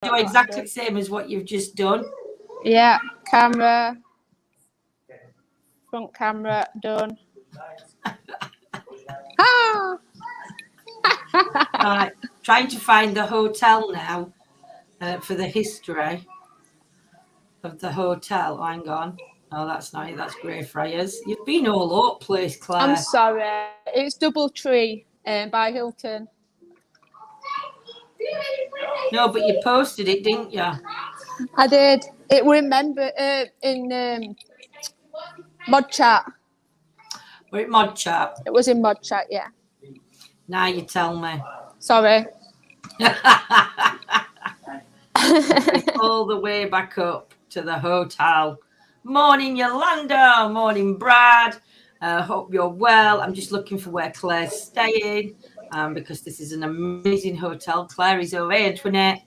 Do exactly the same as what you've just done. Yeah, camera, front camera, done. Right, trying to find the hotel now for the history of the hotel. Oh, hang on. Oh, that's not it. That's Greyfriars. You've been all over the place, Claire. I'm sorry. It's Doubletree by Hilton. No, but you posted it, didn't you? I did. It were in Mod Chat. We're at Mod Chat. It was in Mod Chat, yeah. Now you tell me. Sorry. All the way back up to the hotel. Morning, Yolanda. Morning, Brad. Hope you're well. I'm just looking for where Claire's staying because this is an amazing hotel. Claire is over. Hey, Antoinette.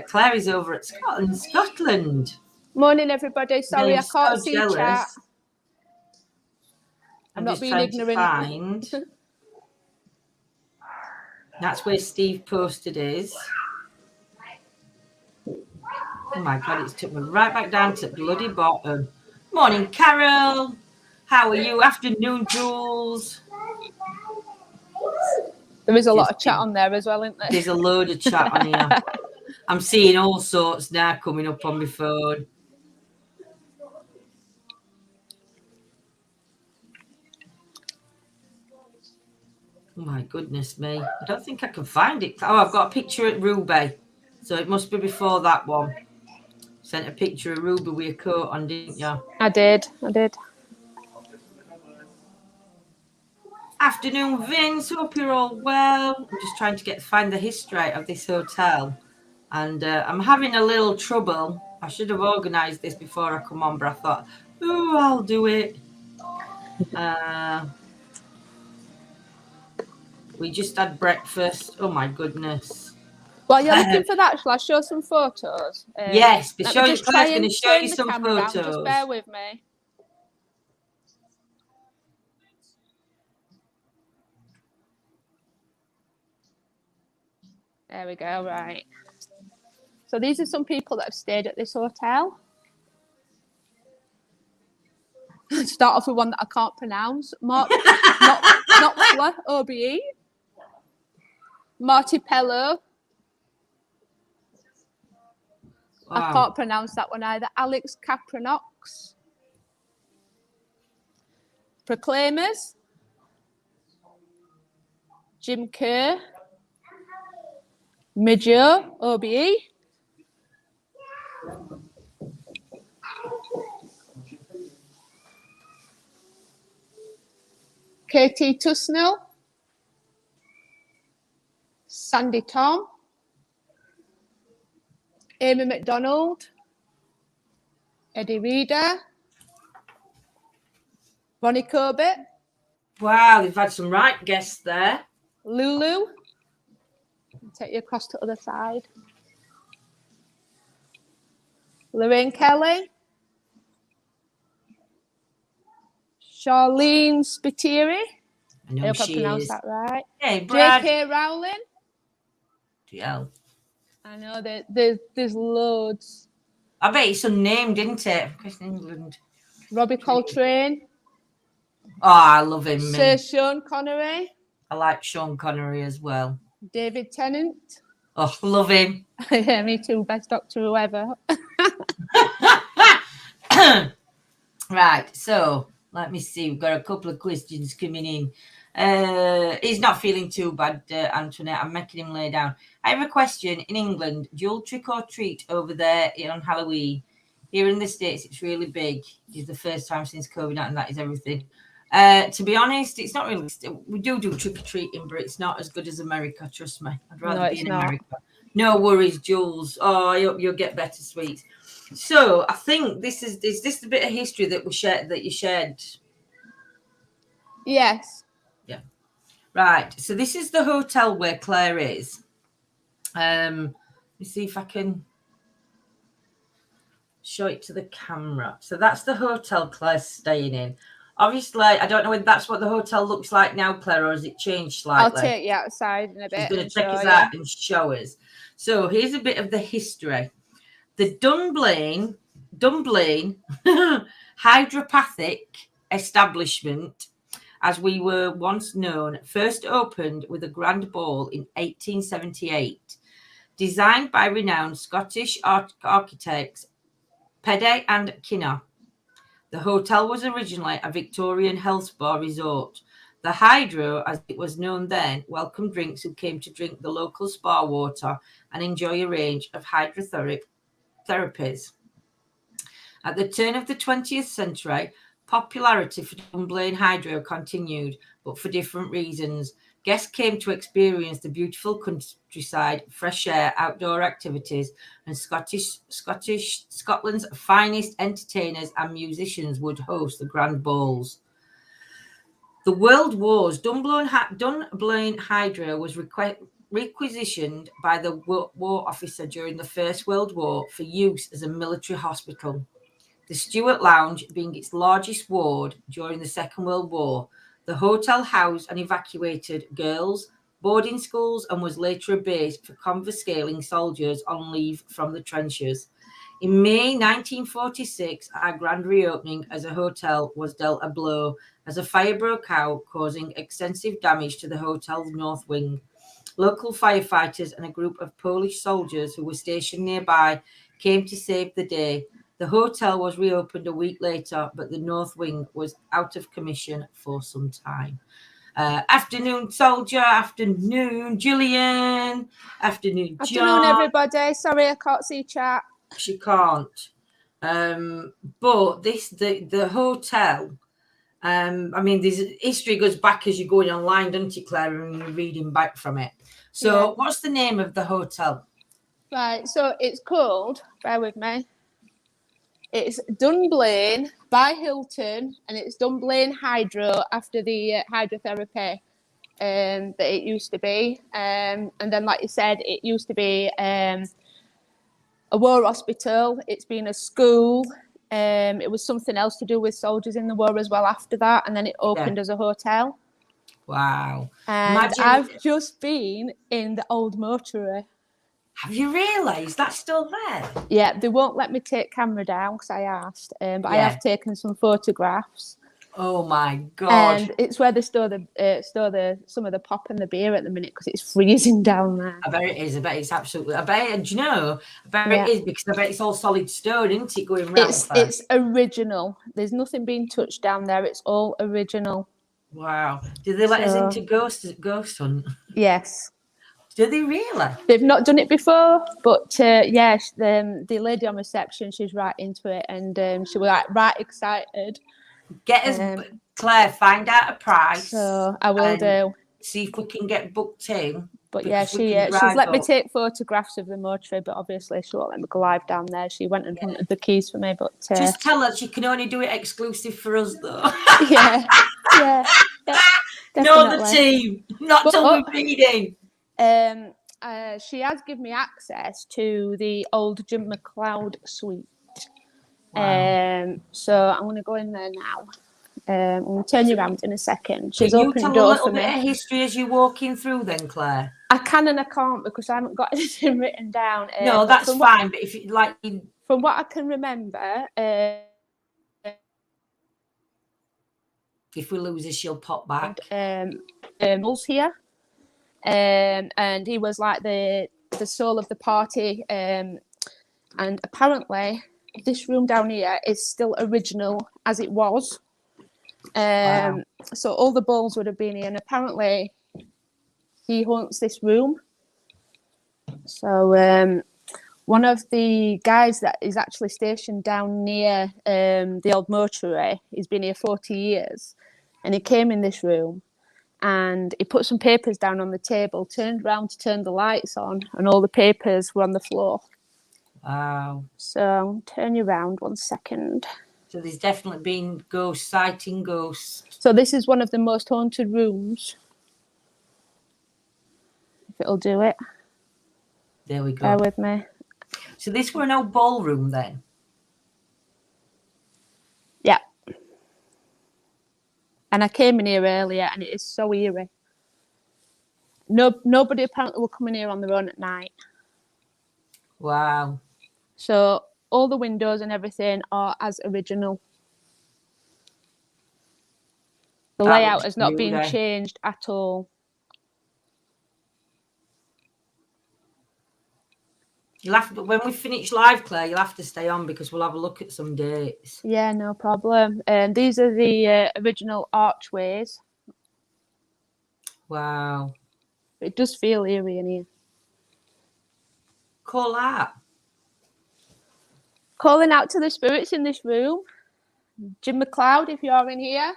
Claire is over at Scotland. Morning, everybody. Sorry, I can't see chat. I'm not just being trying ignorant. to find. That's where Steve posted his. Oh my God, it's took me right back down to the bloody bottom. Morning, Carol. How are you? Afternoon, Jules. There is a lot of chat on there as well, isn't there? There's a load of chat on here. I'm seeing all sorts now coming up on my phone. Oh my goodness me. I don't think I can find it. Oh, I've got a picture at Ruby. So it must be before that one. Sent a picture of Ruby with a coat on, didn't you? I did. Afternoon, Vince. Hope you're all well. I'm just trying to find the history of this hotel. And I'm having a little trouble. I should have organised this before I come on, but I thought, oh, I'll do it. We just had breakfast. Oh, my goodness. While you're looking for that, shall I show some photos? Yes, but Claire's going to show you some photos. Just bear with me. There we go, right. So these are some people that have stayed at this hotel. Start off with one that I can't pronounce. Knopfler, OBE. Marty Pello. Wow. I can't pronounce that one either. Alex Capranox. Proclaimers. Jim Kerr. Midjo, OBE. Katie Tusnell. Sandy Tom. Amy McDonald. Eddie Reader. Ronnie Corbett. Wow, they've had some right guests there. Lulu. I'll take you across to the other side. Lorraine Kelly. Charlene Spiteri. I know I hope I pronounced that right. Hey, Brad. J.K. Rowling. GL. I know that there's loads. I bet it's unnamed, didn't it? Because England. Robbie Coltrane. Oh, I love him. Sir Sean Connery. I like Sean Connery as well. David Tennant. Oh, love him. Yeah, me too. Best doctor whoever. Right, so let me see. We've got a couple of questions coming in. He's not feeling too bad, Antoinette. I'm making him lay down. I have a question. In England, do you all trick or treat over there on Halloween? Here in the States, it's really big. It's the first time since COVID, and that is everything. To be honest, it's not really. We do trick or treating, but it's not as good as America. Trust me. I'd rather be in America. No worries, Jules. Oh, I hope you'll get better, sweet. So I think is this the bit of history that you shared? Yes. Yeah. Right. So this is the hotel where Claire is. Let me see if I can show it to the camera. So that's the hotel Claire's staying in. Obviously, I don't know whether that's what the hotel looks like now, Claire, or has it changed slightly? I'll take you outside in a bit. She's going to and take show us you. out and show us. So here's a bit of the history. The Dunblane hydropathic establishment, as we were once known, first opened with a grand ball in 1878. Designed by renowned Scottish architects Pedde and Kinner. The hotel was originally a Victorian health spa resort. The Hydro, as it was known then, welcomed drinks who came to drink the local spa water and enjoy a range of hydrotherapies. At the turn of the 20th century, popularity for Dunblane Hydro continued, but for different reasons. Guests came to experience the beautiful countryside, fresh air, outdoor activities, and Scotland's finest entertainers and musicians would host the grand balls. The World Wars. Dunblane Hydro was requisitioned by the war officer during the First World War for use as a military hospital. The Stuart Lounge being its largest ward during the Second World War, the hotel housed and evacuated girls, boarding schools, and was later a base for confiscating soldiers on leave from the trenches. In May 1946, our grand reopening as a hotel was dealt a blow as a fire broke out, causing extensive damage to the hotel's north wing. Local firefighters and a group of Polish soldiers who were stationed nearby came to save the day. The hotel was reopened a week later, but the north wing was out of commission for some time. Afternoon, Soldier. Afternoon, Gillian. Afternoon, John. Afternoon, everybody. Sorry, I can't see chat. She can't. But the hotel. I mean, this history goes back as you're going online, doesn't it, Claire? And you're reading back from it. So, What's the name of the hotel? Right. So it's called. Bear with me. It's Dunblane by Hilton, and it's Dunblane Hydro after the hydrotherapy that it used to be. And then, like you said, it used to be a war hospital. It's been a school. It was something else to do with soldiers in the war as well after that. And then it opened as a hotel. Wow. And I've just been in the old mortuary. Have you realised that's still there? Yeah, they won't let me take camera down because I asked, but I have taken some photographs. Oh my god! And it's where they store some of the pop and the beer at the minute because it's freezing down there. I bet it is. I bet it's absolutely. I bet. Do you know? I bet it is because I bet it's all solid stone, isn't it? Going round. It's original. There's nothing being touched down there. It's all original. Wow! Do they let us into ghost hunt? Yes. Do they really? They've not done it before, but the lady on reception, she's right into it, and she was like right excited. Get us, Claire. Find out a price. So I will do. See if we can get booked in. But yeah, she's let me take photographs of the mortuary, but obviously she won't let me go live down there. She went and hunted the keys for me, but just tell her she can only do it exclusive for us, though. yeah. No, the team, not till we're feeding. She has given me access to the old Jim McLeod suite. Wow. So I'm going to go in there now. I'm going to turn you around in a second. She's opened the door for me. Can you tell a little bit of history as you're walking through then, Claire? I can and I can't because I haven't got anything written down. No, that's fine. But if you like... From what I can remember... if we lose her, she'll pop back. Was here. And he was like the soul of the party. And apparently... this room down here is still original as it was. Wow. So all the balls would have been here, and apparently he haunts this room. So one of the guys that is actually stationed down near the old mortuary, he's been here 40 years, and he came in this room and he put some papers down on the table, turned around to turn the lights on, and all the papers were on the floor. Wow. So turn you around 1 second. So there's definitely been sighting ghosts. So this is one of the most haunted rooms. If it'll do it. There we go. Bear with me. So this were an old ballroom then? Yeah. And I came in here earlier, and it is so eerie. Nobody apparently will come in here on their own at night. Wow. So all the windows and everything are as original. The layout has not been changed at all. You'll have to, when we finish live, Claire, you'll have to stay on because we'll have a look at some dates. Yeah, no problem. These are the original archways. Wow. It does feel eerie in here. Call out. Calling out to the spirits in this room. Jim McLeod, if you're in here,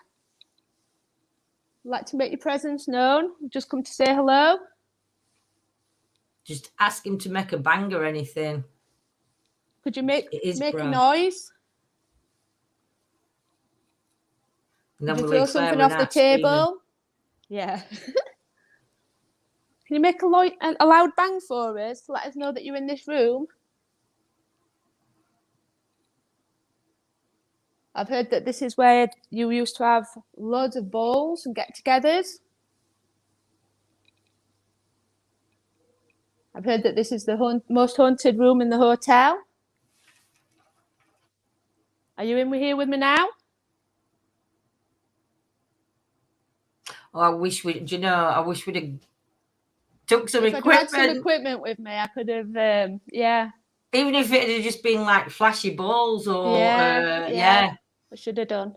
I'd like to make your presence known. Just come to say hello. Just ask him to make a bang or anything. Could you make a noise? And then Could you throw something off the table? Screaming. Yeah. Can you make a loud bang for us to let us know that you're in this room? I've heard that this is where you used to have loads of balls and get-togethers. I've heard that this is the most haunted room in the hotel. Are you in here with me now? Oh, I wish we'd have took some equipment. If I'd had some equipment with me, I could have, yeah. Even if it had just been like flashy balls or, yeah. I should have done.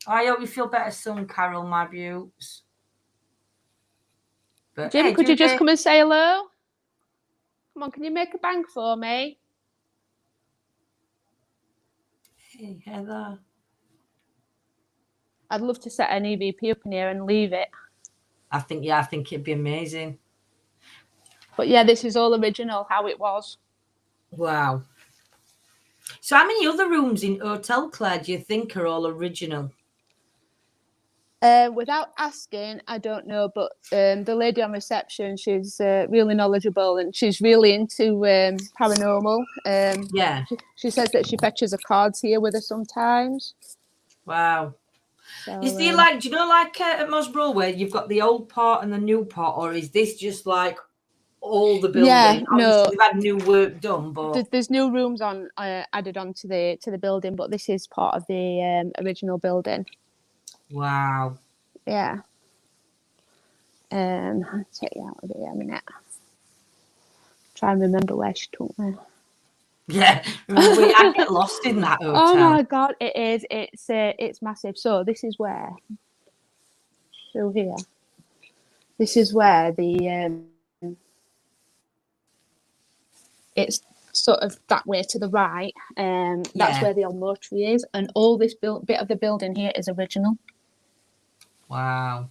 I hope you feel better soon, Carol, my beauts. But, Jim, could you just come and say hello? Come on, can you make a bang for me? Hey, Heather. I'd love to set an EVP up in here and leave it. I think it'd be amazing. But yeah, this is all original, how it was. Wow. So how many other rooms in Hotel Claire do you think are all original? Without asking, I don't know, but the lady on reception, she's really knowledgeable and she's really into paranormal. Yeah. She says that she fetches her cards here with her sometimes. Wow. So, is there like, do you know, like at Mosbrough where you've got the old part and the new part, or is this just like all the building? Yeah, no. They've had new work done, but there's new rooms added on to the building, but this is part of the original building. Wow. Yeah. I'll take you out of here a minute. Try and remember where she took me. Yeah, I get lost in that hotel. Oh my god, it is. It's massive. So this is where. Through here. This is where the. It's sort of that way to the right. That's where the old motorway is, and all this bit of the building here is original. Wow.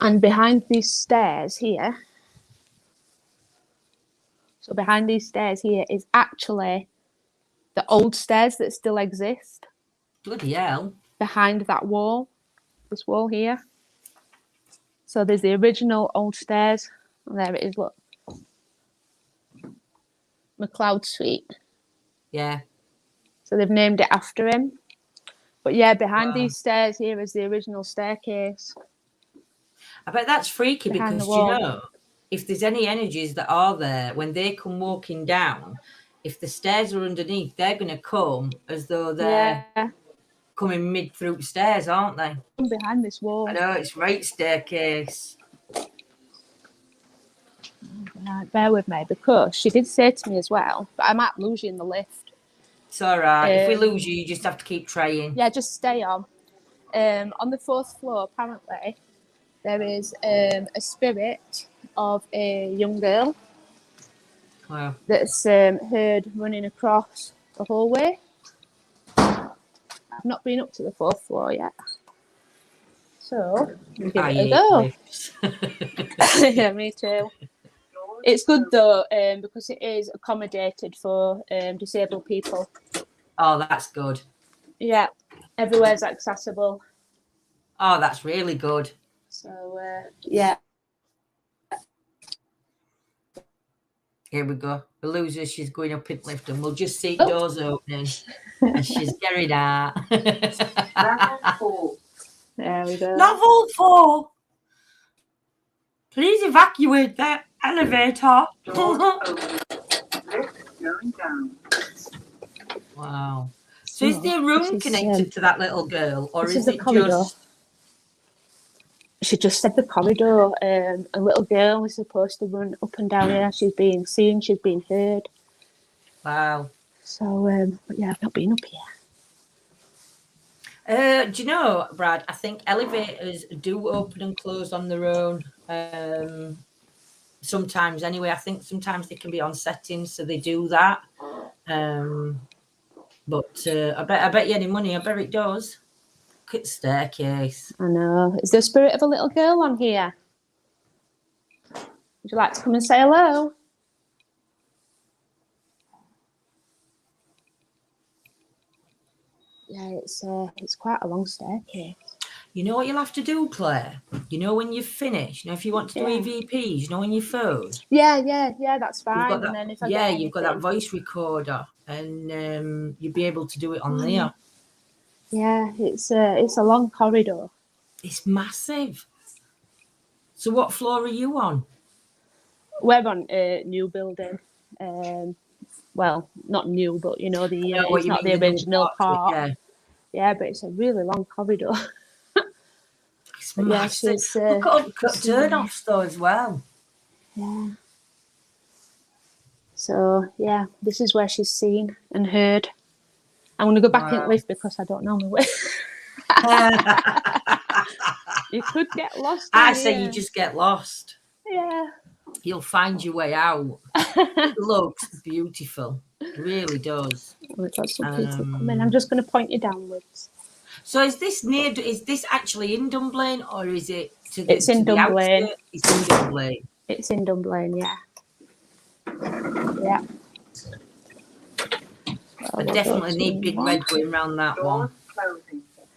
And behind these stairs here. So behind these stairs here is actually the old stairs that still exist. Bloody hell. Behind that wall. This wall here. So there's the original old stairs. And there it is, look. McLeod Suite. Yeah. So they've named it after him. But yeah, behind these stairs here is the original staircase. I bet that's freaky because, you know, if there's any energies that are there, when they come walking down, if the stairs are underneath, they're going to come as though they're coming mid through stairs, aren't they? Behind this wall. I know, it's right staircase. Right, bear with me, because she did say to me as well, but I might lose you in the lift. It's all right. If we lose you, you just have to keep trying. Yeah, just stay on. On the 4th floor, apparently, there is a spirit of a young girl that's heard running across the hallway. I've not been up to the 4th floor yet. So, give it a go. Yeah, me too. It's good though, because it is accommodated for disabled people. Oh, that's good. Yeah, everywhere's accessible. Oh, that's really good. So, yeah. Here we go. The loser, she's going up in lift, and we'll just see doors opening. And she's carried out. There we go. Level 4. Please evacuate the elevator. Wow. So is there a room connected to that little girl, or is it just? She just said the corridor. A little girl is supposed to run up and down here. She's being seen. She's being heard. Wow. So, but yeah, I've not been up here. Do you know, Brad? I think elevators do open and close on their own. Sometimes, anyway. I think sometimes they can be on settings, so they do that. But I bet you any money. I bet it does. Look at the staircase. I know. Is there a spirit of a little girl on here? Would you like to come and say hello? Yeah, it's quite a long staircase. You know what you'll have to do, Claire? You know when you finish, if you want to do EVPs, on your phone? Yeah, that's fine. And then if you've got that voice recorder, and you'll be able to do it on there. Yeah, it's a long corridor. It's massive. So what floor are you on? We're on a new building. Well, not new, but it's not the original part. Yeah, but it's a really long corridor. It's massive. Look at all the turn-offs though as well. Yeah. So yeah, this is where she's seen and heard. I'm going to go back in the lift because I don't know my way. You could get lost. I say you just get lost. Yeah. You'll find your way out. It looks beautiful. It really does. We've got some people coming. I'm just going to point you downwards. So is this actually in Dunblane, or is it It's in Dunblane. It's in Dunblane. It's in Dunblane, yeah. Yeah. I definitely need Big Red going around that one.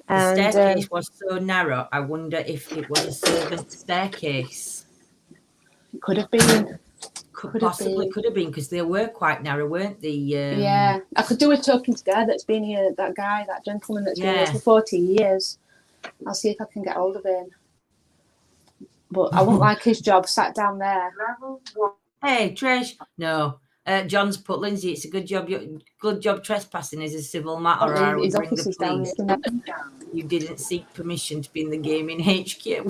The staircase was so narrow, I wonder if it was a servant staircase. It could have been. Could have been, because they were quite narrow, weren't they? Yeah. I could do a talking to guy that's been here, that gentleman that's been here for 40 years. I'll see if I can get hold of him. But I won't like his job sat down there. Hey, Trish. No. John's put, Lindsay, it's a good job trespassing is a civil matter. Oh, his office is down there. You didn't seek permission to be in the gaming HQ.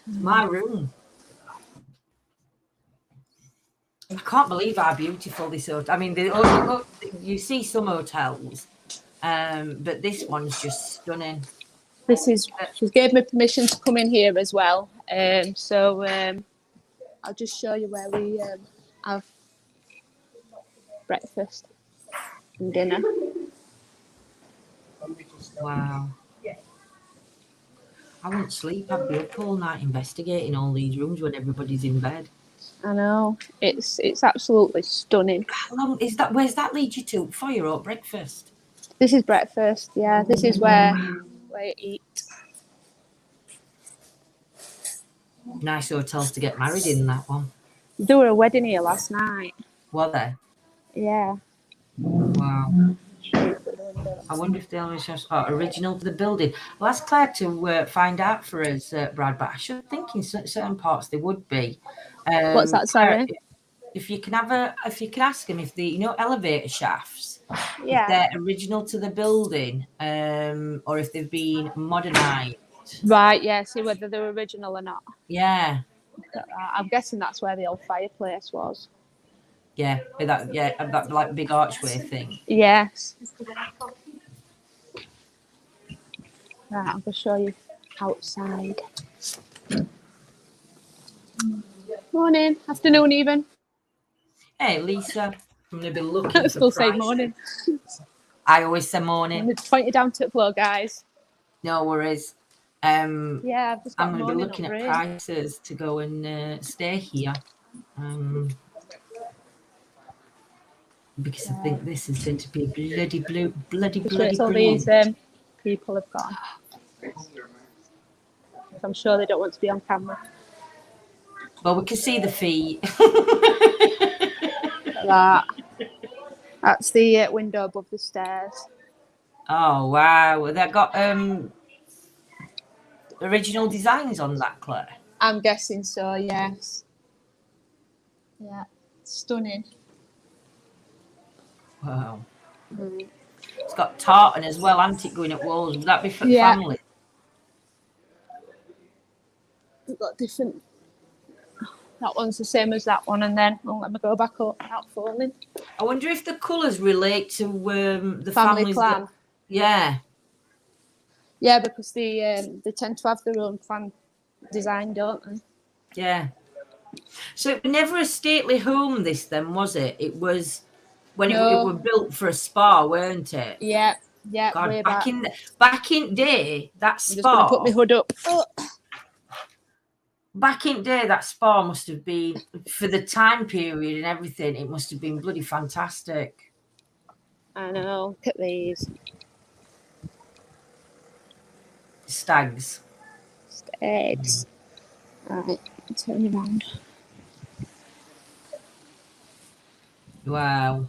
My room. I can't believe how beautiful this hotel. I mean, you see some hotels, but this one's just stunning. She's gave me permission to come in here as well. So I'll just show you where we have breakfast and dinner. Wow. I wouldn't sleep. I'd be up all night investigating all these rooms when everybody's in bed. I know. It's absolutely stunning. How long is that? Where's that lead you to? Fire or breakfast? This is breakfast, yeah. This is where you eat. Nice hotels to get married in, that one. There were a wedding here last night. Were there? Yeah. Wow. I wonder if they'll original to the building. Well, ask Claire to find out for us, Brad, but I should think in certain parts they would be. What's that, sorry? Claire, if you can ask them if the elevator shafts, if they're original to the building, or if they've been modernised. Right, yeah, see whether they're original or not. Yeah. I'm guessing that's where the old fireplace was. Yeah, that like big archway thing. Yes. Right, I'll just show you outside. Morning, afternoon even. Hey, Lisa. I'm going to be looking I still say morning. I always say morning. I'm going to point you down to the floor, guys. No worries. Yeah, I've just got I'm going to be looking at prices to go and stay here. Because I think this is going to be bloody all these people have gone. I'm sure they don't want to be on camera. Well, we can see the feet. That's the window above the stairs. Oh wow! That got original designs on that, Claire? I'm guessing so, yes. Yeah, stunning. Wow. It's got tartan as well, hasn't it, going at walls? Would that be for Yeah. family? We've got different. That one's the same as that one, and then let me go back up without falling. I wonder if the colours relate to the Family families clan. Yeah. Yeah, because they tend to have their own clan design, don't they? Yeah. So it was never a stately home, this then, was it? It was when it was built for a spa, weren't it? Yeah, God, way back in day, that spa. I'm just going to put my hood up. Back in day, that spa must have been, for the time period and everything, it must have been bloody fantastic. I know. Look at these. Stags. Stags. Right, turn you around. Wow.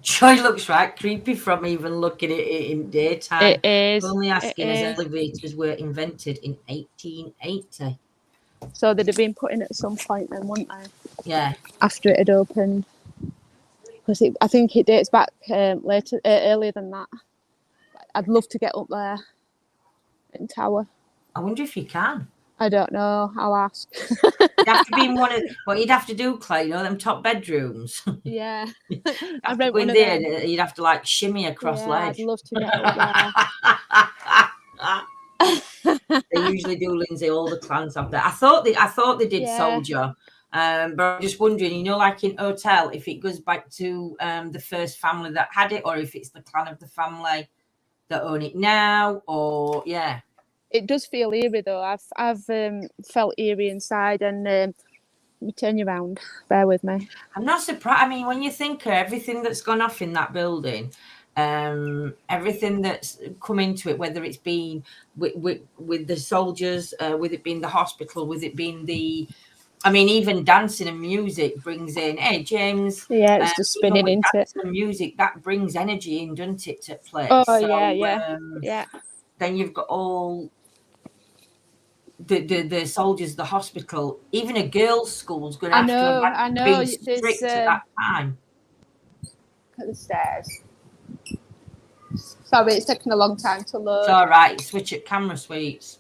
Joy looks right creepy from even looking at it in daytime. It is. Only asking as elevators were invented in 1880. So they'd have been put in at some point then, wouldn't they? Yeah. After it had opened. Because I think it dates back earlier than that. I'd love to get up there in Tower. I wonder if you can. I don't know. I'll ask. You'd have to be in one of what you'd have to do, Claire, you know, them top bedrooms. Yeah. I read one there. You'd have to like shimmy across ledge. I'd love to get up there. They usually do, Lindsay. All the clans have that. I thought they did soldier. But I'm just wondering, you know, like in hotel, if it goes back to the first family that had it, or if it's the clan of the family that own it now, or It does feel eerie though. I've felt eerie inside, and let me turn you around. Bear with me. I'm not surprised. I mean, when you think of everything that's gone off in that building, everything that's come into it, whether it's been with the soldiers, with it being the hospital, with it being even dancing and music brings in. Hey, James. Yeah, it's just spinning into it. And music that brings energy in, doesn't it, to play? Oh, so, yeah. Then you've got all the soldiers, the hospital, even a girls' school's going to have to have been strict at that time. Look at the stairs. Sorry, it's taking a long time to load. It's all right. Switch at camera suites.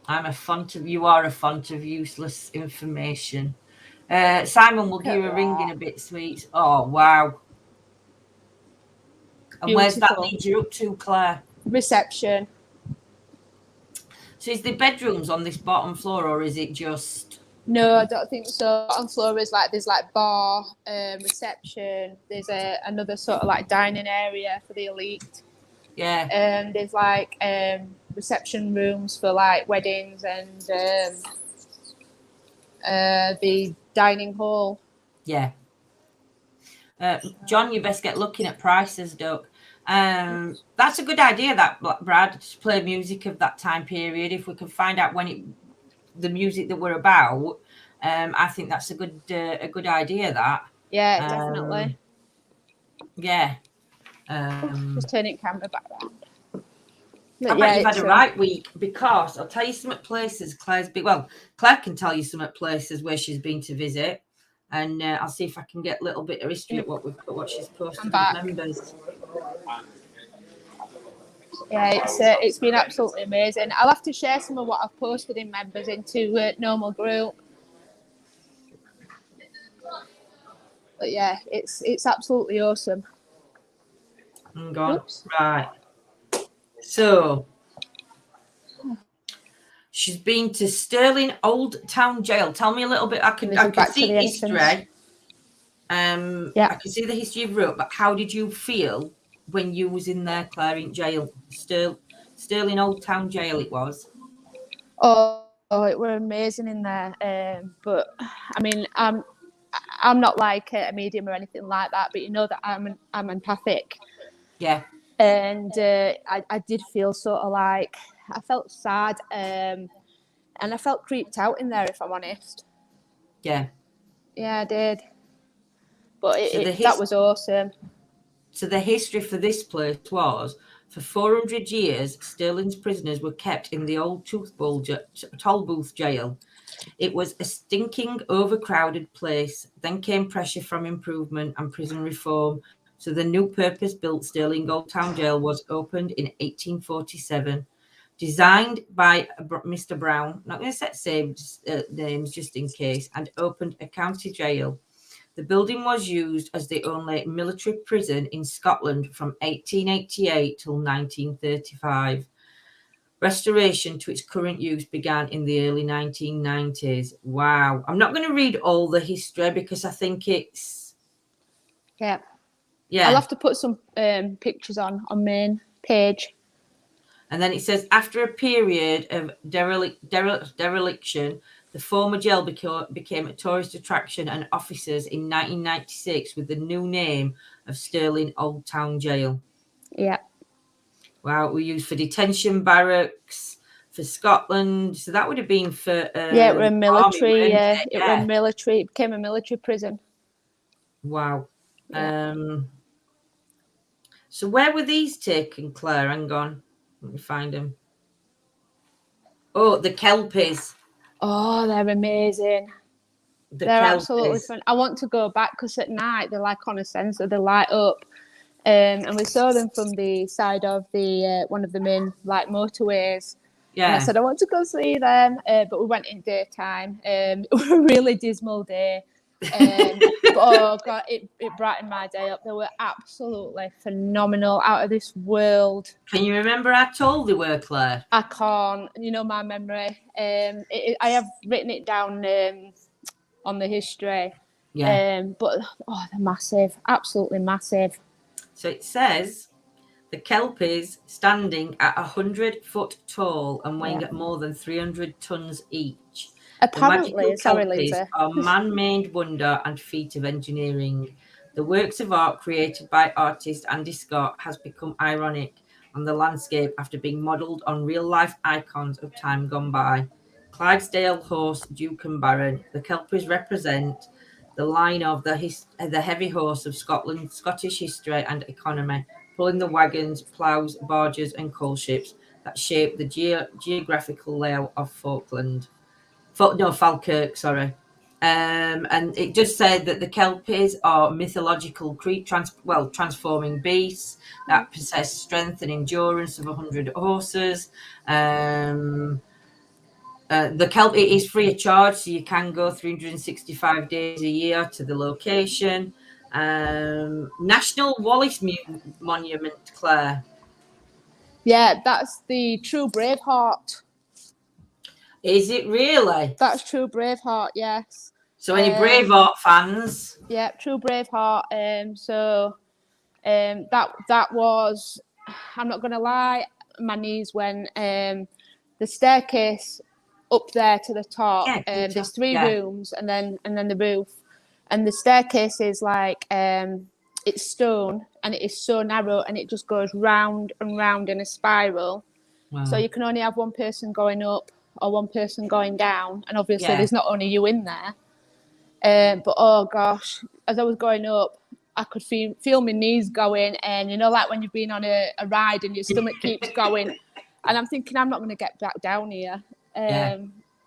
You are a font of useless information. Simon will give you a ring in a bit, sweet. Oh, wow. And beautiful. Where's that lead you up to, Claire? Reception. So is the bedrooms on this bottom floor, or is it just... No, I don't think so. Bottom floor is there's bar, reception. There's another sort of dining area for the elite. Yeah. There's reception rooms for weddings, and the dining hall. Yeah. John, you best get looking at prices, Doug. That's a good idea, that Brad, to play music of that time period. If we can find out the music that we're about, I think that's a good idea. That definitely. Yeah. Just turning camera back around. I bet you've had a right week, because I'll tell you some places Claire can tell you some places where she's been to visit, and I'll see if I can get a little bit of history of what she's posted with members. Yeah, it's been absolutely amazing. I'll have to share some of what I've posted in members into normal group. But yeah, it's absolutely awesome. Right. So she's been to Stirling Old Town Jail. Tell me a little bit. I can see history. I can see the history of Rope, but how did you feel when you was in there, Claire, in jail? Stirling Old Town Jail it was. Oh, it were amazing in there. But I mean, I'm not like a medium or anything like that, but you know that I'm empathic. Yeah. And I did feel sort of I felt sad, and I felt creeped out in there, if I'm honest. Yeah. Yeah, I did. But that was awesome. So the history for this place was, for 400 years, Stirling's prisoners were kept in the old Tolbooth jail. It was a stinking, overcrowded place. Then came pressure from improvement and prison reform. So the new purpose-built Stirling Old Town Jail was opened in 1847. Designed by Mr. Brown, not going to set same names just in case, and opened a county jail. The building was used as the only military prison in Scotland from 1888 till 1935. Restoration to its current use began in the early 1990s. Wow. I'm not going to read all the history because I think it's... Yeah. Yeah. I'll have to put some pictures on main page. And then it says, after a period of dereliction, the former jail became a tourist attraction and officers in 1996 with the new name of Stirling Old Town Jail. Yeah. Wow, we used for detention barracks for Scotland. So that would have been for it were military. Army, it were military. It became a military prison. Wow. Yeah. So where were these taken, Claire? Hang on. Let me find them. Oh, the Kelpies. Oh, they're amazing. They're absolutely fun. I want to go back because at night they're like on a sensor. They light up. And we saw them from the side of the one of the main like motorways. Yeah. And I said I want to go see them, but we went in daytime. It was a really dismal day. But oh god, it brightened my day up. They were absolutely phenomenal, out of this world. Can you remember how tall they were, Claire? I can't. You know my memory. I have written it down on the history. Yeah. But they're massive, absolutely massive. So it says the Kelpies standing at 100 foot tall and weighing at more than 300 tons each. Apparently, sorry, Lindsay, are man-made wonder and feat of engineering. The works of art created by artist Andy Scott has become ironic on the landscape after being modelled on real-life icons of time gone by. Clydesdale horse, Duke and Baron. The Kelpies represent the line of the heavy horse of Scotland, Scottish history and economy, pulling the wagons, ploughs, barges and coal ships that shape the geographical layout of Falkirk, sorry. And it just said that the Kelpies are mythological transforming beasts that possess strength and endurance of 100 horses. The Kelpie is free of charge, so you can go 365 days a year to the location. National Wallace Monument, Claire. Yeah, that's the True Braveheart. Is it really? That's True Braveheart, yes. So any Braveheart fans? Yeah, True Braveheart. That was, I'm not going to lie, my knees went. The staircase up there to the top. There's 3 rooms and then the roof, and the staircase is like it's stone and it is so narrow and it just goes round and round in a spiral. Wow. So you can only have one person going up or one person going down, and obviously there's not only you in there. But oh gosh, as I was going up, I could feel my knees going, and you know, like when you've been on a ride and your stomach keeps going, and I'm thinking I'm not going to get back down here.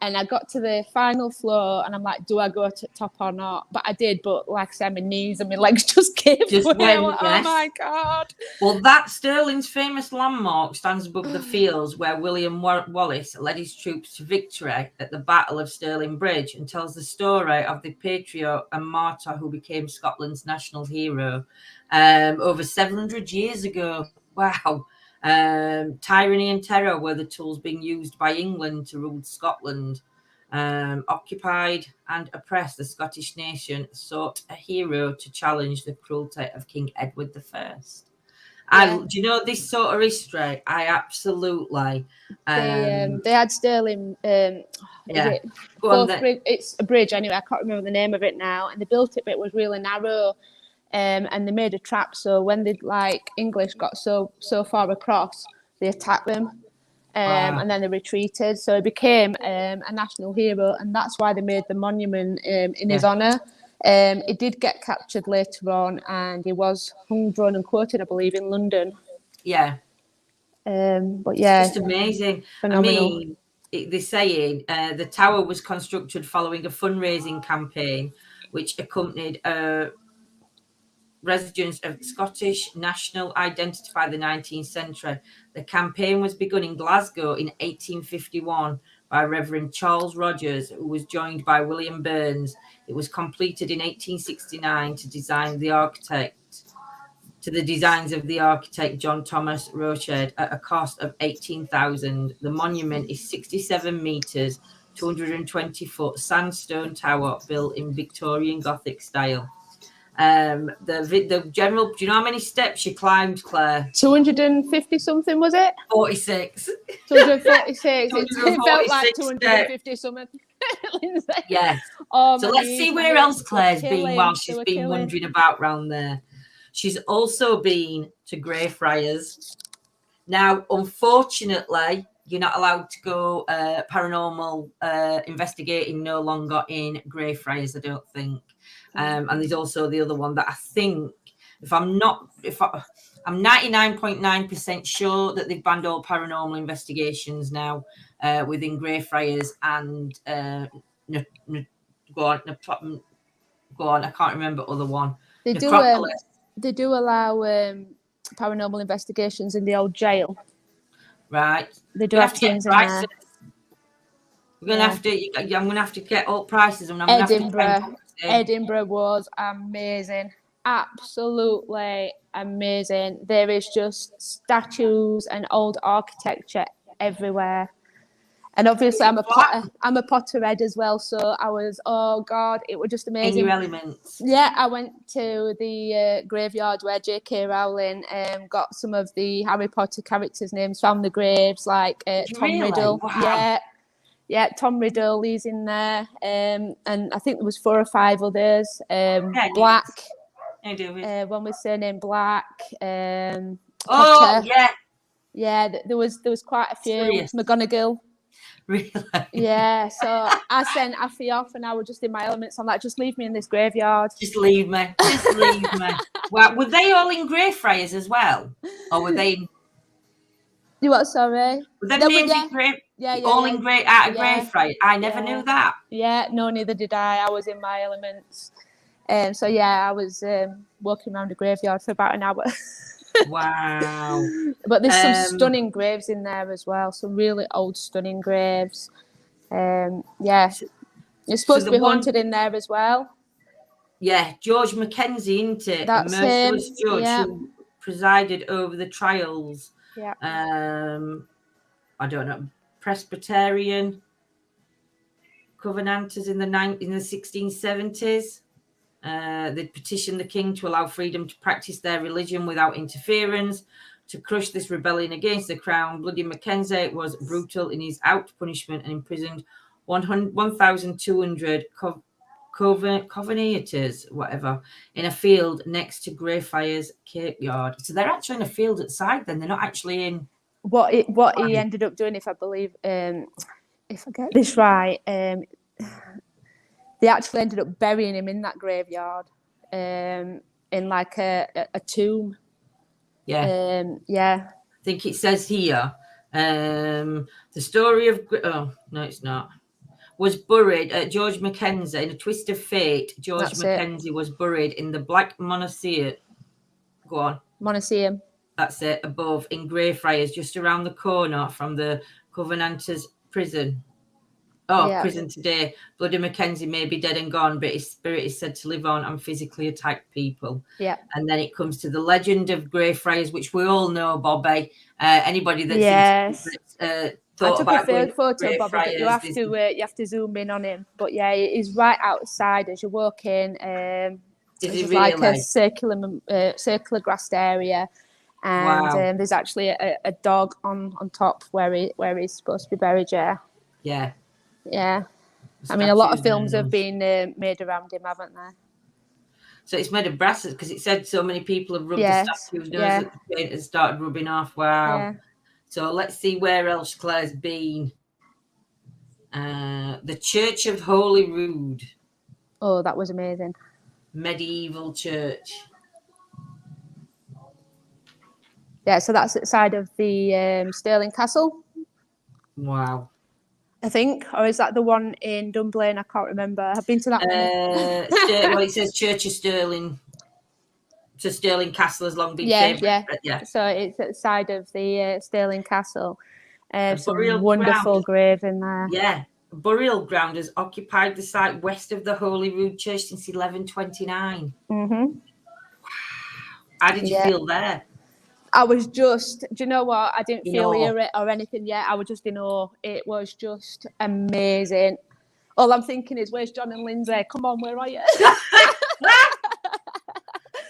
And I got to the final floor and I'm like, do I go to the top or not? But I did, but like I said, my knees and my legs just gave way. Oh my God. Well, that Stirling's famous landmark stands above the fields where William Wallace led his troops to victory at the Battle of Stirling Bridge, and tells the story of the patriot and martyr who became Scotland's national hero over 700 years ago. Wow. Tyranny and terror were the tools being used by England to rule Scotland. Occupied and oppressed, the Scottish nation sought a hero to challenge the cruelty of King Edward I. Do you know this sort of history? I absolutely. They had Stirling. It's a bridge anyway. I can't remember the name of it now. And they built it, but it was really narrow. And they made a trap, so when the English got so far across, they attacked them, and then they retreated. So he became a national hero, and that's why they made the monument in his honour. He did get captured later on, and he was hung, drawn, and quartered, I believe, in London. Yeah. But yeah, it's just amazing. phenomenal. I mean, they're saying the tower was constructed following a fundraising campaign which accompanied residents of Scottish national identity by the 19th century. The campaign was begun in Glasgow in 1851 by Reverend Charles Rogers, who was joined by William Burns. It was completed in 1869 to the designs of the architect John Thomas Rochard at a cost of 18,000. The monument is 67 metres, 220-foot sandstone tower built in Victorian Gothic style. The general, do you know how many steps you climbed, Claire? 250 something, was it? 46. 246. It felt like 250 something. Lindsay. Yeah. Oh, so let's see where else Claire's been while she's been wandering about round there. She's also been to Greyfriars. Now, unfortunately, you're not allowed to go paranormal investigating no longer in Greyfriars, I don't think. And there's also the other one that I think, I'm 99.9% sure that they've banned all paranormal investigations now within Greyfriars and go on, I can't remember other one. They do allow paranormal investigations in the old jail. Right. They do have teams in there. We're gonna have to. I'm gonna have to get all prices. And Edinburgh was amazing, absolutely amazing. There is just statues and old architecture everywhere. And obviously, I'm a Potterhead as well. So I was, oh God, it was just amazing. In your elements. Yeah, I went to the graveyard where J.K. Rowling got some of the Harry Potter characters' names from the graves, like Tom Riddle. Wow. Yeah, Tom Riddle, he's in there. And I think there was 4 or 5 others. Black. One with surname Black. Potter. Yeah. Yeah, there was quite a few. Serious? McGonagall. Really? Yeah, so I sent Affy off and I was just in my elements. I'm like, just leave me in this graveyard. Just leave me. Well, were they all in Greyfriars as well? Or were they in... You what, sorry? Were them names in Greyfriars? I never knew that. Yeah, no, neither did I. I was in my elements. So yeah, I was walking around the graveyard for about an hour. Wow. But there's some stunning graves in there as well. Some really old, stunning graves. Yeah. You're supposed to be haunted in there as well. Yeah, George Mackenzie, isn't it? That's the merciless judge who presided over the trials. Yeah. I don't know, Presbyterian Covenanters in the 1670s. They petitioned the king to allow freedom to practice their religion without interference. To crush this rebellion against the crown, Bloody Mackenzie was brutal in his out-punishment and imprisoned 1,200 Covenanters, whatever, in a field next to Greyfriars Kirkyard. So they're actually in a field outside then. They're not actually in... What he ended up doing, if I believe, if I get this right, they actually ended up burying him in that graveyard, in like a tomb. Yeah. Yeah. I think it says here, the story of... Oh, no, it's not. Was buried at George Mackenzie in a twist of fate. Mackenzie was buried in the Black Monastery. Go on. Monastery. That's it, above in Greyfriars, just around the corner from the Covenanters prison. Prison today. Bloody Mackenzie may be dead and gone, but his spirit is said to live on and physically attack people. Yeah. And then it comes to the legend of Greyfriars, which we all know, Bobby. Anybody that's thought about a photo, Bobby, but you have to zoom in on him. But yeah, he's right outside as you walk in. It's like a circular grassed area. And there's actually a dog on top where he's supposed to be buried. Yeah. Yeah. I mean, a lot of films have been made around him, haven't they? So it's made of brass because it said so many people have rubbed the statue's nose that the paint has started rubbing off. Wow. Yeah. So let's see where else Claire's been. The Church of Holyrood. Oh, that was amazing. medieval church. Yeah, so that's outside of the Stirling Castle, Wow. I think. Or is that the one in Dunblane? I can't remember. I've been to that many. Well, it says Church of Stirling. So Stirling Castle has long been Yeah, favourite. yeah. So it's at the side of the Stirling Castle. Some burial wonderful ground. grave in there. Yeah. Burial ground has occupied the site west of the Holyrood Church since 1129. Mm-hmm. How did you feel there? I was just, do you know what? I didn't feel awe. it or anything yet. I was just in awe. It was just amazing. All I'm thinking is, where's John and Lindsay? Come on, where are you?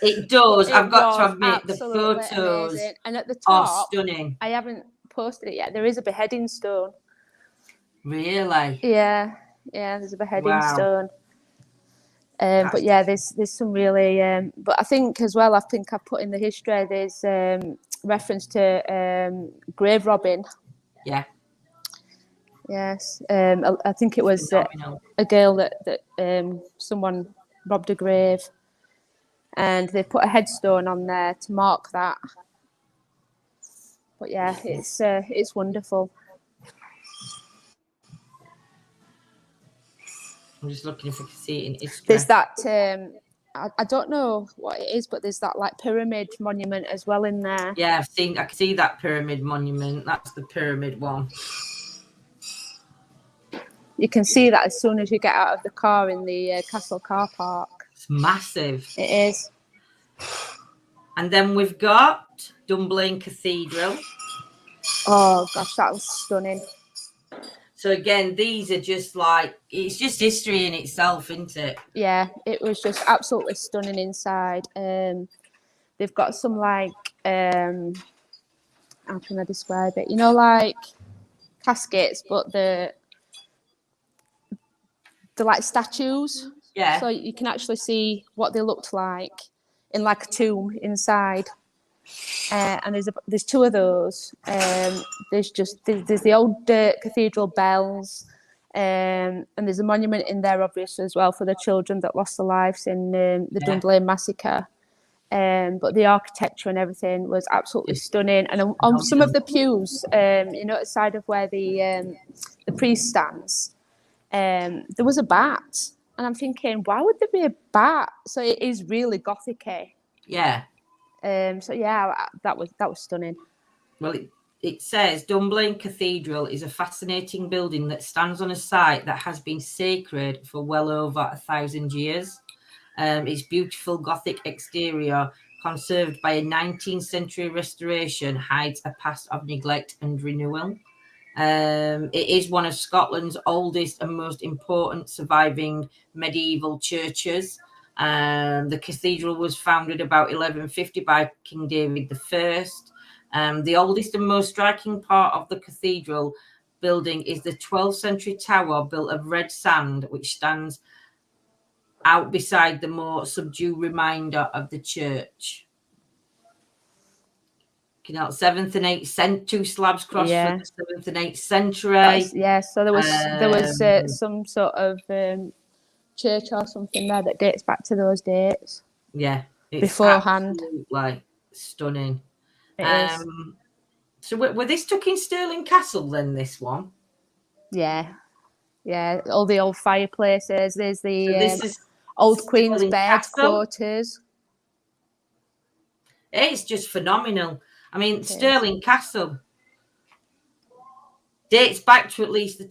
It does. I've got to admit, the photos amazing. And at the are top, stunning. I haven't posted it yet. There is a beheading stone. Really? Yeah, there's a beheading stone. But yeah, there's some really. But I think as well, I've put in the history. There's reference to grave robbing. Yeah. Yes. I think it was a girl that someone robbed a grave, and they put a headstone on there to mark that. But yeah, it's wonderful. I'm just looking if I can see it in history. There's that. I don't know what it is, but there's that like pyramid monument as well in there. Yeah, I can see that pyramid monument. That's the pyramid one. You can see that as soon as you get out of the car in the castle car park. It's massive. It is. And then we've got Dunblane Cathedral. Oh gosh, that was stunning. So again, these are just like, it's just history in itself, isn't it? Yeah, it was just absolutely stunning inside. They've got some like, how can I describe it? You know, like caskets, but they're like statues. Yeah. So you can actually see what they looked like in like a tomb inside. And there's two of those. There's the old cathedral bells, and there's a monument in there, obviously, as well for the children that lost their lives in the Dunblane massacre. But the architecture and everything was absolutely stunning. And on some of the pews, you know, at the side of where the priest stands, there was a bat, and I'm thinking, why would there be a bat? So it is really Gothic-y. Yeah. So yeah, that was stunning. Well, it says Dunblane Cathedral is a fascinating building that stands on a site that has been sacred for well over 1,000 years. Its beautiful Gothic exterior, conserved by a 19th century restoration, hides a past of neglect and renewal. It is one of Scotland's oldest and most important surviving medieval churches. The cathedral was founded about 1150 by King David I. The oldest and most striking part of the cathedral building is the 12th century tower built of red sand, which stands out beside the more subdued reminder of the church. You know, 7th and 8th century, two slabs crossed from the 7th and 8th century. So there was some sort of church or something there that dates back to those dates. Yeah, it's beforehand. Like stunning. It is. So were this took in Stirling Castle then? This one. Yeah. All the old fireplaces. There's the old Queen's bed quarters. It's just phenomenal. I mean, Stirling Castle dates back to at least the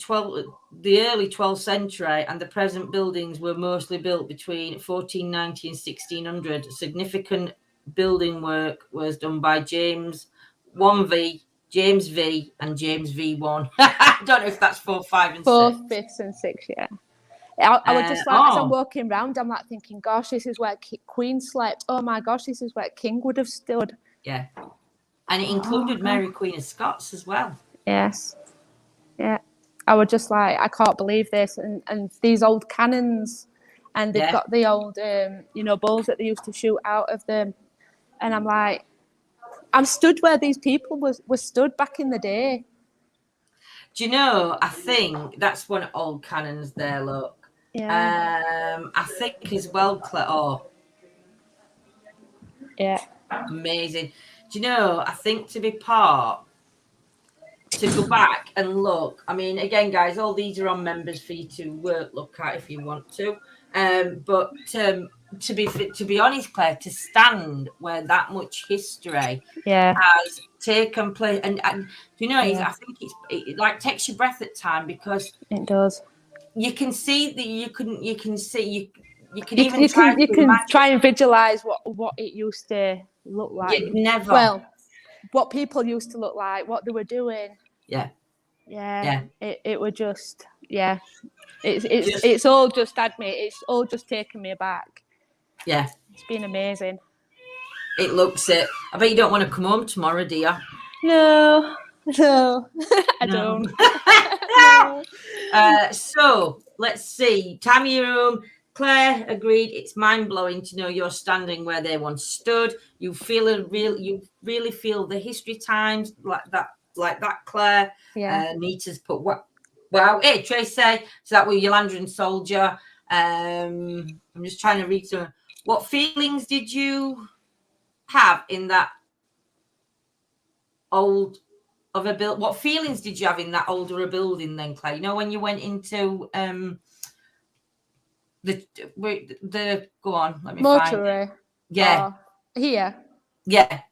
early 12th century, and the present buildings were mostly built between 1490 and 1600. Significant building work was done by James V, and James V1. I don't know if that's 4, 5, and 6. 4th, 5th, and 6th, yeah. I was just like, as I'm walking around, I'm like thinking, gosh, this is where Queen slept. Oh my gosh, this is where King would have stood. Yeah. And it included Mary Queen of Scots as well. Yes. Yeah. I was just like, I can't believe this. And these old cannons, and they've got the old, balls that they used to shoot out of them. And I'm like, I'm stood where these people were stood back in the day. Do you know, I think that's one of old cannons there, look. Yeah. I think as well, Claire. Oh, Yeah. amazing. Do you know, I think to go back and look. I mean, again, guys, all these are on members for you to look at if you want to. But to be honest, Claire, to stand where that much history has taken place, and you know, I think it like takes your breath at time, because it does. You can see that you can try and visualize what it used to look like. Well, what people used to look like, what they were doing. Yeah. It would just it's all just it's all just taken me aback. Yeah, it's been amazing. It looks it. I bet you don't want to come home tomorrow, do you? No, I don't. No. So let's see. Time of your own. Claire agreed. It's mind blowing to know you're standing where they once stood. You really feel the history times like that. Claire. Yeah. Nita's put what? Wow. Hey, Tracy. So that was Yolandra Soldier. I'm just trying to read some. What feelings did you have in that old of a build? What feelings did you have in that older building then, Claire? You know, when you went into the go on, let me Mortuary. find it. Yeah. Here. Yeah.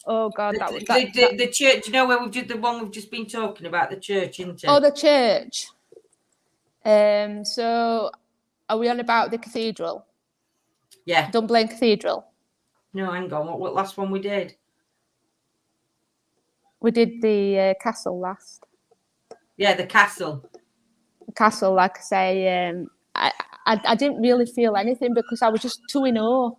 Oh God, the church. You know where the one we've just been talking about, the church, isn't it? Oh, the church. So are we on about the cathedral? Yeah. Dunblane Cathedral. No, hang on. What last one we did? We did the castle last. Yeah, the castle. The castle, like I say, I didn't really feel anything because I was just too in awe.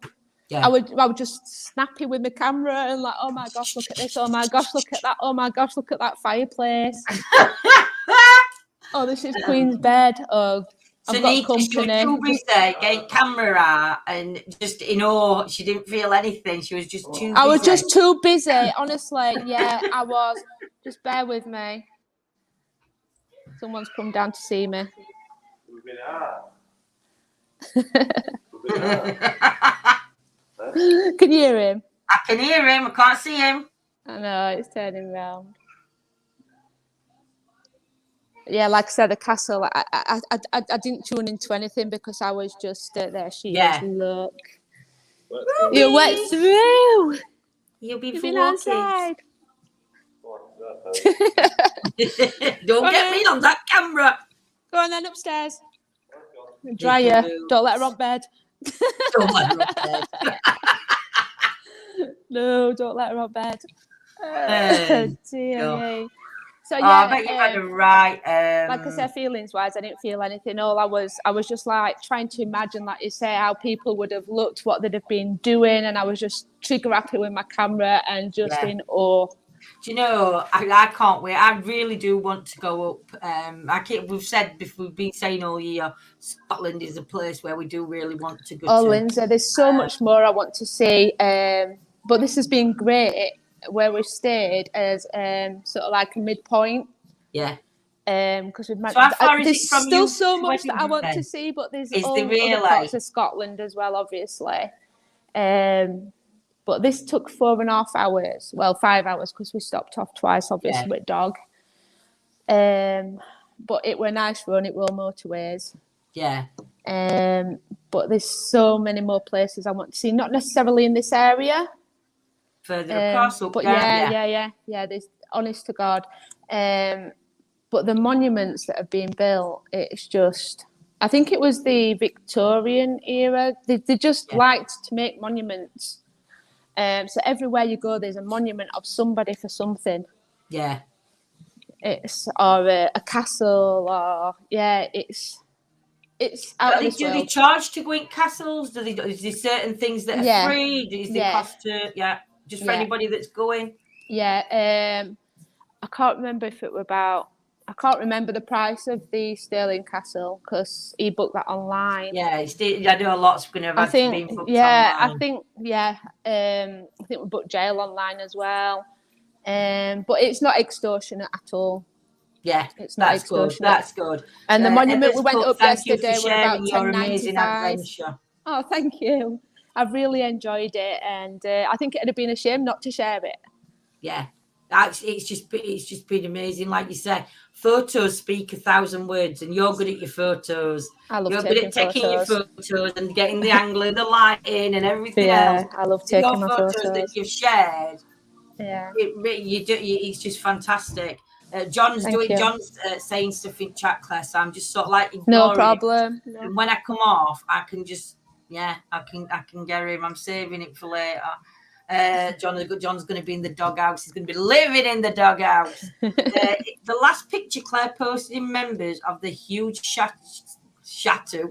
Yeah. I would just snappy with my camera and like, oh my gosh, look at this. Oh my gosh, look at that. Oh my gosh, look at that fireplace. Oh, this is Queen's bed. Oh, I've got company. Too busy getting camera out and just in awe. She didn't feel anything. She was just too busy. I was just too busy, honestly. Yeah, I was. Just bear with me. Someone's come down to see me. Can you hear him? I can hear him. I can't see him. I know, it's turning round. Yeah, like I said, the castle, I didn't tune into anything because I was just there. She is, look. You went through. You'll be outside. Don't get me on that camera. Go on then, upstairs. Dry her. Don't let her on bed. Don't let her on bed. No, don't let her on bed. Dear. So yeah, I bet you had it right. Like I said, feelings wise, I didn't feel anything. All I was just like trying to imagine, like you say, how people would have looked, what they'd have been doing, and I was just trigger happy with my camera and just in awe. Do you know? I can't wait. I really do want to go up. We've been saying all year, Scotland is a place where we do really want to go. Oh, Lindsay, there's so much more I want to see. But this has been great. Where we've stayed as sort of like a midpoint. Yeah. Because we've there's still so much that I want to see, but there's other parts of Scotland as well, obviously. But this took 4.5 hours. Well, 5 hours because we stopped off twice, obviously, with dog. But it were a nice run. It were motorways. Yeah. But there's so many more places I want to see. Not necessarily in this area. Further across, but yeah. There's, honest to God, but the monuments that have been built, it's just. I think it was the Victorian era. They just liked to make monuments. So everywhere you go, there's a monument of somebody for something. Yeah. It's a castle, or it's out of this world. Do they charge to go in castles? Is there certain things that are free? Is there cost to just for anybody that's going? Yeah, I can't remember if it were about. I can't remember the price of the Stirling Castle because he booked that online. Yeah, I know a lot's going to have been booked online. I think we booked jail online as well. But it's not extortionate at all. Yeah, It's not that's good. extortionate. That's good. And the monument we went up thank yesterday you for were about sharing your amazing $10.95. adventure. Oh, thank you. I've really enjoyed it, and I think it'd have been a shame not to share it. Yeah, it's just been amazing. Like you said, photos speak 1,000 words, and you're good at your photos. I love You're good at taking your photos and getting the angle and the lighting and everything else. I love taking my photos that you've shared. Yeah, it's just fantastic. John's saying stuff in chat, Claire, so I'm just sort of like ignoring no problem. No. And when I come off, I can just I can get him. I'm saving it for later. John's going to be in the doghouse. He's going to be living in the doghouse. The last picture Claire posted in members of the huge statue.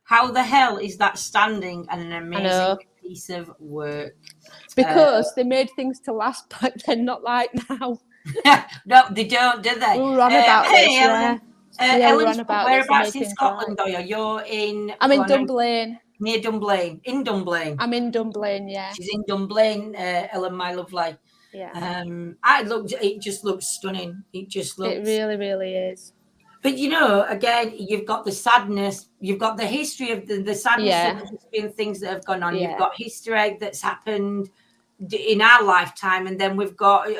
How the hell is that standing? And an amazing piece of work. Because they made things to last back then, not like now. No, they don't, do they? We were on about this, Ellen, Ellen's whereabouts in Scotland are you? You're in... I'm in Dunblane. Near Dunblane. In Dunblane. I'm in Dunblane, yeah. She's in Dunblane, Ellen, my lovely. Yeah. It just looks stunning. It just looks... It really, really is. But, again, you've got the sadness. You've got the history of the sadness of been things that have gone on. Yeah. You've got history that's happened in our lifetime, and then we've got, and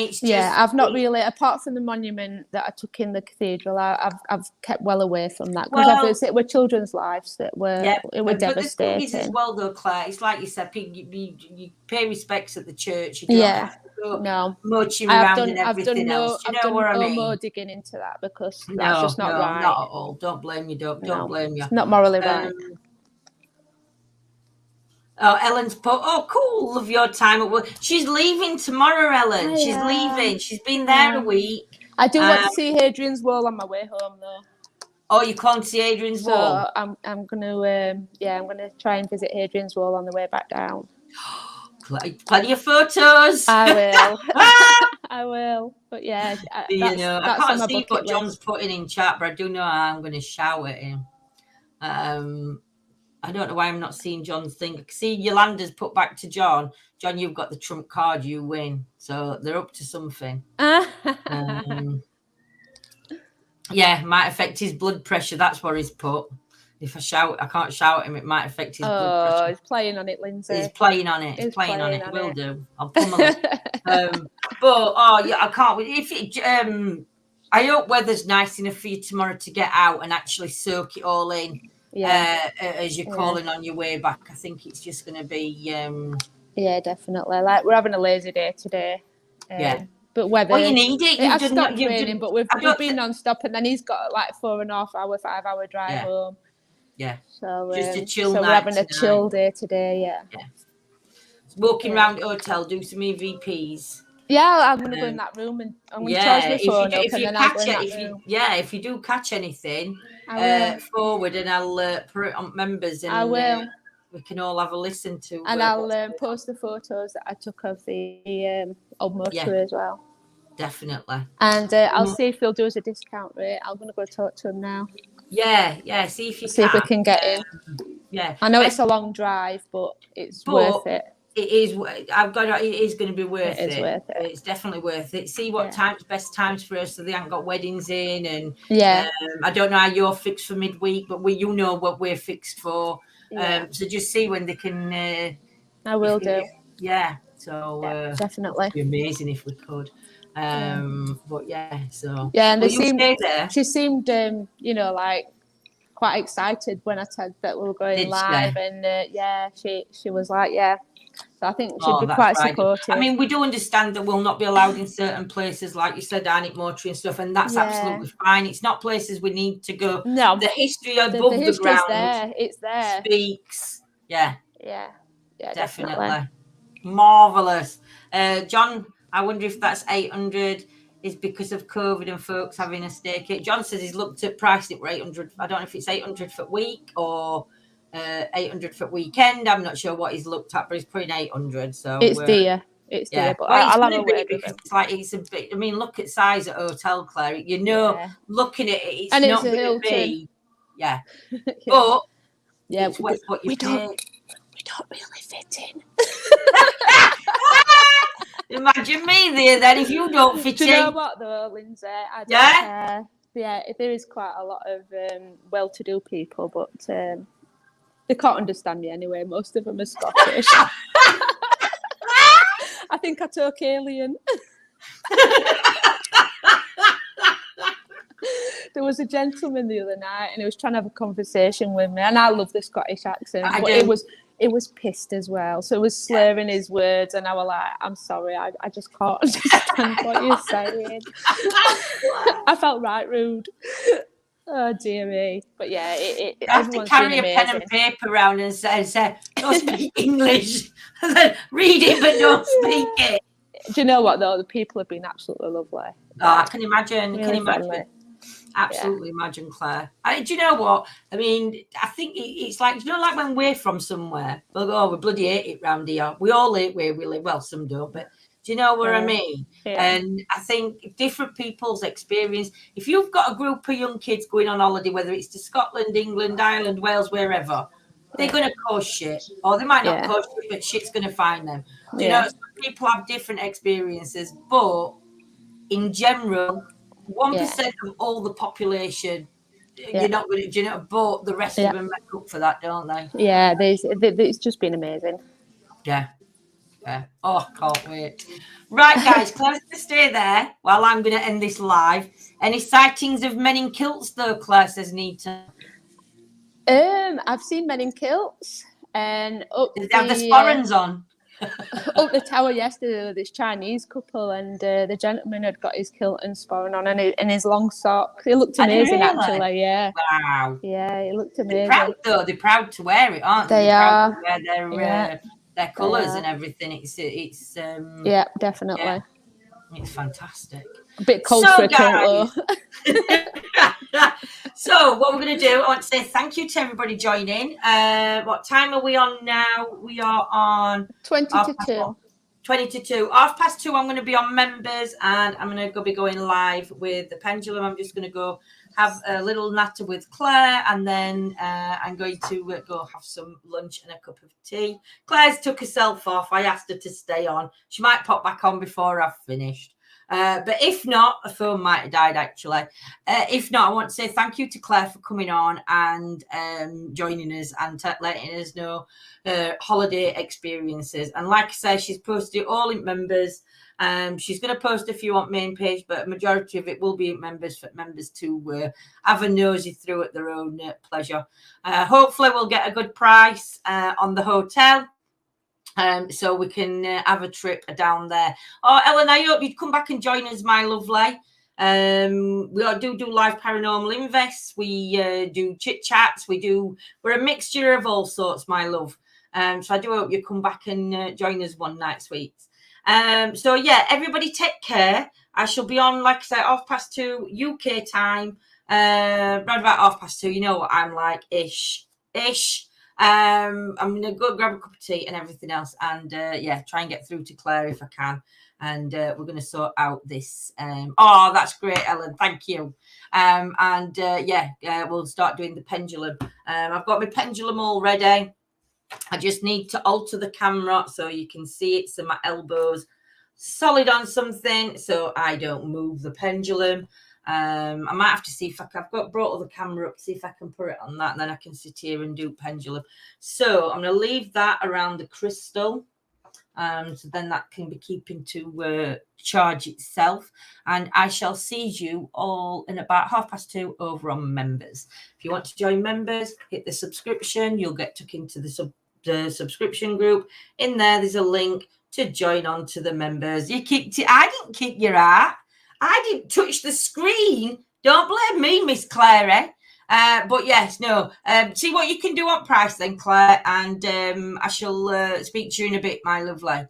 it's just... Yeah, I've not really, apart from the monument that I took in the cathedral, I've kept well away from that, because it were children's lives that were, it were devastating. But the thing is as well, though, Claire, it's like you said, you pay respects at the church. You don't have to go mooching around and everything else. I've done no more digging into that, because that's just not right. Not at all. Don't blame you, don't blame you. It's not morally right. Oh, Ellen's put, cool, love your time at work. She's leaving tomorrow, Ellen. She's leaving. She's been there a week. I do want to see Hadrian's Wall on my way home, though. Oh, you can't see Hadrian's Wall? So I'm gonna try and visit Hadrian's Wall on the way back down. Plenty of photos. I will. I will. But yeah, I can't see what John's putting in chat, but I do know I'm going to shout at him. I don't know why I'm not seeing John's thing. I can see Yolanda's put back to John. John, you've got the trump card, you win. So they're up to something. Might affect his blood pressure. That's what he's put. If I can't shout at him, it might affect his blood pressure. Oh, he's playing on it, Lindsay. He's playing on it. He's playing on it. Will do. I'll pummel it. I can't. I hope weather's nice enough for you tomorrow to get out and actually soak it all in. As you're calling on your way back. I think it's just going to be definitely, like we're having a lazy day today, but weather, you need it. I've stopped raining, but we've been non-stop, and then he's got like 4.5 hour 5 hour drive home, so just a chill so night we're having tonight. A chill day today. Walking around the hotel, do some EVPs. I'm going to go in that room, and I'm going to charge my phone up, and then I'll go in that room. If you do catch anything, forward, and I'll put it on members, and I will. We can all have a listen to. And I'll post the photos that I took of the old motorway as well. Definitely. And I'll see if he'll do us a discount rate. I'm going to go talk to him now. See if we can get in. I know it's a long drive, but it's worth it. It is. It is going to be worth it. It is worth it. It's definitely worth it. See what best times for us, so they haven't got weddings in, and I don't know how you're fixed for midweek, but you know what we're fixed for. So just see when they can. I will do. Yeah. So definitely. It'd be amazing if we could. But so and she seemed like quite excited when I said that we were going live, and she was like so I think she'd be quite supportive. I mean, we do understand that we'll not be allowed in certain places, like you said, Arnic Motory and stuff, and that's absolutely fine. It's not places we need to go. No, the history above the ground there. It's there. Speaks. Yeah, definitely. Marvelous. John, I wonder if that's 800 is because of COVID and folks having a staycation. John says he's looked at pricing for 800. I don't know if it's 800 for week or 800 for weekend. I'm not sure what he's looked at, but he's putting 800. So it's dear. It's dear, but I'll have a word with him. It's a bit. I mean, look at size at hotel, Claire. Looking at it, it's and not going to be. But it's what you pay. We don't really fit in. Imagine me there then if you don't fit Do you know in. what though, Lindsay? I don't Yeah? care. Yeah, there is quite a lot of well-to-do people, but they can't understand me anyway. Most of them are Scottish. I think I talk alien. There was a gentleman the other night, and he was trying to have a conversation with me, and I love the Scottish accent, but it was pissed as well. So it was slurring his words, and I was like, "I'm sorry, I just can't understand what you're saying." I felt right rude. Oh dear me! But yeah, You have to carry a pen and paper around and say, "Don't speak English," and then read it but don't speak it. Do you know what though? The people have been absolutely lovely. Oh, I can imagine. Really friendly. Absolutely imagine, Claire. Do you know what? I mean, I think it's like, like when we're from somewhere, we'll go, we bloody hate it round here. We all hate where we live. Well, some don't, but do you know what I mean? Yeah. And I think different people's experience, if you've got a group of young kids going on holiday, whether it's to Scotland, England, Ireland, Wales, wherever, they're going to cause shit. Or they might not cause shit, but shit's going to find them. Do you know, some people have different experiences, but in general, 1% of all the population, you're not going to, do you know, but the rest of them make up for that, don't they? Yeah, it's just been amazing. Yeah. Oh, can't wait. Right, guys, Claire's going to stay there while I'm going to end this live. Any sightings of men in kilts, though, Claire says Nita? I've seen men in kilts, and they have the sporrans on. Up the tower yesterday with this Chinese couple, and the gentleman had got his kilt and sporran on and his long socks. It looked amazing, actually. Yeah. Wow. Yeah, it looked amazing. They're proud, though. They're proud to wear it, aren't they? They are. Proud to wear their colours and everything. It's yeah, definitely. Yeah. It's fantastic. A bit cold for a kilt, though. So what we're going to do, I want to say thank you to everybody joining. What time are we on now? We are on 20 to 2. 20 to 2. 2:30, I'm going to be on members, and I'm going to be going live with the pendulum. I'm just going to go have a little natter with Claire, and then I'm going to go have some lunch and a cup of tea. Claire's took herself off. I asked her to stay on. She might pop back on before I've finished. But if not, a phone might have died, actually. If not, I want to say thank you to Claire for coming on and joining us and letting us know her holiday experiences. And like I say, she's posted it all in members. She's going to post a few on main page, but a majority of it will be in members for members to have a nosy through at their own pleasure. Hopefully, we'll get a good price on the hotel. So we can have a trip down there. Oh, Ellen, I hope you'd come back and join us, my lovely. We do live paranormal invests. We do chit chats. We're a mixture of all sorts, my love. So I do hope you come back and join us one night, sweets. So yeah, everybody take care. I shall be on, like I said, 2:30 UK time. Around about 2:30. You know what I'm like, ish. I'm gonna go grab a cup of tea and everything else, and try and get through to Claire if I can, and we're gonna sort out this. That's great, Ellen, thank you. We'll start doing the pendulum. I've got my pendulum all ready. I just need to alter the camera so you can see it, so my elbows solid on something so I don't move the pendulum. I might have to see if I've brought the camera up, see if I can put it on that, and then I can sit here and do pendulum. So I'm going to leave that around the crystal, so then that can be keeping to charge itself, and I shall see you all in about 2:30 over on members. If you want to join members, hit the subscription. You'll get took into the subscription group. In there's a link to join on to the members. I didn't kick your ass. I didn't touch the screen. Don't blame me, Miss Claire. But yes, no. See what you can do on price then, Claire, and I shall speak to you in a bit, my lovely.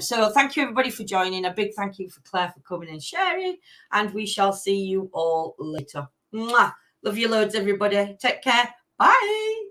So thank you, everybody, for joining. A big thank you for Claire for coming and sharing, and we shall see you all later. Mwah. Love you loads, everybody. Take care. Bye.